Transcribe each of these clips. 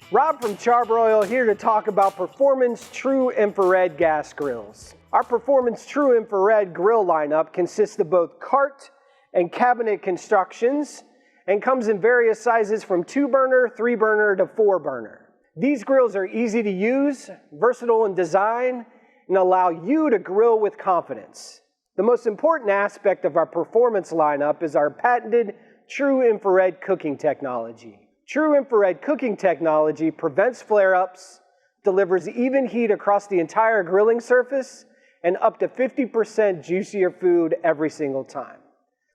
Rob from Char-Broil here to talk about Performance True Infrared gas grills. Our Performance True Infrared grill lineup consists of both cart and cabinet constructions and comes in various sizes from 2-burner, 3-burner to 4-burner. These grills are easy to use, versatile in design, and allow you to grill with confidence. The most important aspect of our performance lineup is our patented True Infrared cooking technology. True Infrared cooking technology prevents flare-ups, delivers even heat across the entire grilling surface, and up to 50% juicier food every single time.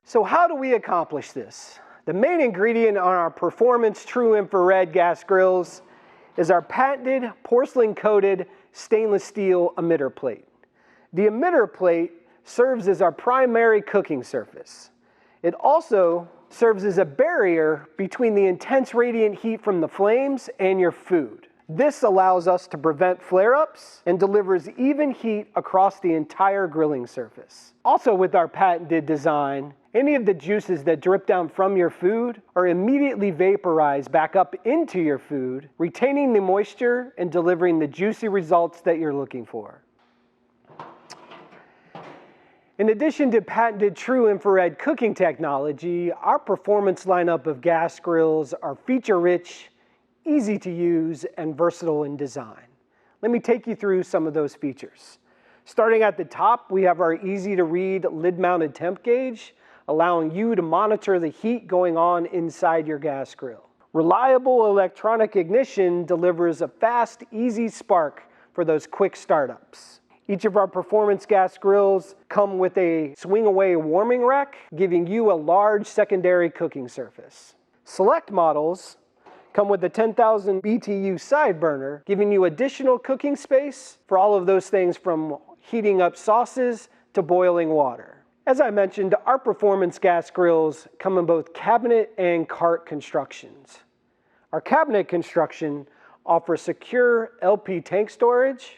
So how do we accomplish this? The main ingredient on our Performance True Infrared gas grills is our patented porcelain-coated stainless steel emitter plate. The emitter plate serves as our primary cooking surface. It also serves as a barrier between the intense radiant heat from the flames and your food. This allows us to prevent flare-ups and delivers even heat across the entire grilling surface. Also with our patented design, any of the juices that drip down from your food are immediately vaporized back up into your food, retaining the moisture and delivering the juicy results that you're looking for. In addition to patented True Infrared cooking technology, our performance lineup of gas grills are feature-rich, easy to use, and versatile in design. Let me take you through some of those features. Starting at the top, we have our easy-to-read lid-mounted temp gauge, allowing you to monitor the heat going on inside your gas grill. Reliable electronic ignition delivers a fast, easy spark for those quick startups. Each of our performance gas grills come with a swing-away warming rack, giving you a large secondary cooking surface. Select models come with a 10,000 BTU side burner, giving you additional cooking space for all of those things from heating up sauces to boiling water. As I mentioned, our performance gas grills come in both cabinet and cart constructions. Our cabinet construction offers secure LP tank storage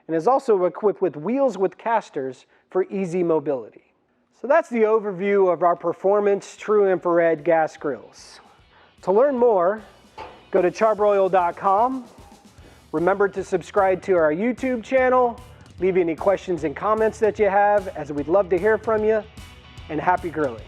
and is also equipped with wheels with casters for easy mobility. So that's the overview of our Performance True Infrared gas grills. To learn more, go to charbroil.com. Remember to subscribe to our YouTube channel. Leave any questions and comments that you have, as we'd love to hear from you, and happy grilling.